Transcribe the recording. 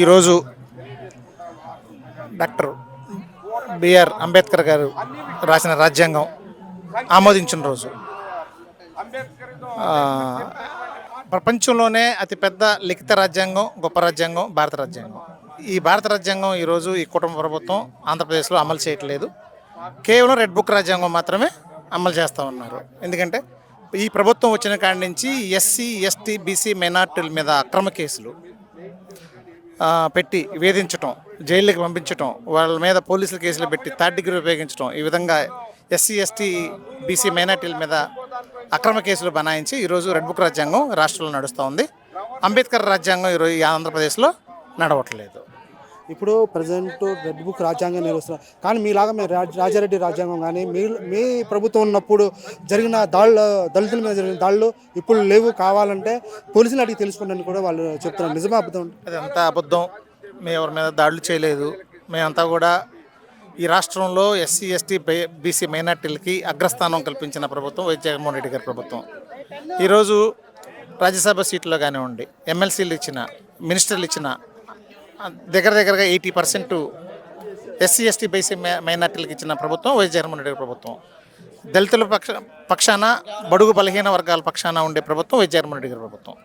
ఈరోజు doctor BR Ambedkar గారు రాసిన రాజ్యాంగం ఆమోదించిన రోజు. ఆ, ప్రపంచంలోనే అతిపెద్ద లిఖిత రాజ్యాంగం, గొప్ప రాజ్యాంగం భారత రాజ్యాంగం. ఈ భారత రాజ్యాంగం ఈరోజు ఈ కుటుంబ ప్రభుత్వం ఆంధ్రప్రదేశ్లో అమలు చేయట్లేదు. కేవలం రెడ్ బుక్ రాజ్యాంగం మాత్రమే అమలు చేస్తూ ఉన్నారు. ఎందుకంటే ఈ ప్రభుత్వం వచ్చిన కాడి నుంచి ఎస్సీ, ఎస్టీ, బీసీ మైనార్టీల మీద అక్రమ కేసులు పెట్టి వేధించటం, జైళ్ళకి పంపించటం, వాళ్ళ మీద పోలీసుల కేసులు పెట్టి థర్డ్ డిగ్రీ ఉపయోగించడం, ఈ విధంగా ఎస్సీ, ఎస్టీ, బీసీ మైనార్టీల మీద అక్రమ కేసులు బనాయించి ఈరోజు రెడ్ బుక్ రాజ్యాంగం రాష్ట్రంలో నడుస్తూ ఉంది. అంబేద్కర్ రాజ్యాంగం ఈరోజు ఈ ఆంధ్రప్రదేశ్లో నడవట్లేదు. ఇప్పుడు ప్రజెంట్ రెడ్ బుక్ రాజ్యాంగం నిర్వహిస్తున్నారు, కానీ మీలాగా మేము రాజారెడ్డి రాజ్యాంగం కానీ మీ ప్రభుత్వం ఉన్నప్పుడు జరిగిన దళితుల మీద జరిగిన దాడులు ఇప్పుడు లేవు, కావాలంటే పోలీసులు అడిగి తెలుసుకోండి కూడా వాళ్ళు చెప్తున్నారు. నిజమే అబద్ధం? అది అంతా అబద్ధం. మేము ఎవరి మీద దాడులు చేయలేదు. మేమంతా కూడా ఈ రాష్ట్రంలో ఎస్సీ, ఎస్టీ, బీసీ మైనార్టీలకి అగ్రస్థానం కల్పించిన ప్రభుత్వం వైఎస్ జగన్మోహన్ రెడ్డి గారి ప్రభుత్వం. ఈరోజు రాజ్యసభ సీట్లో కానివ్వండి, ఎమ్మెల్సీలు ఇచ్చిన, మినిస్టర్లు ఇచ్చిన దగ్గరగా 80% ఎస్సీ, ఎస్టీ, బీసీ మైనార్టీలకు ఇచ్చిన ప్రభుత్వం వైఎస్ జగన్మోహన్ రెడ్డి ప్రభుత్వం. దళితుల పక్షాన, బడుగు బలహీన వర్గాల పక్షాన ఉండే ప్రభుత్వం వైఎస్ జగన్మోహన్ రెడ్డి గారి ప్రభుత్వం.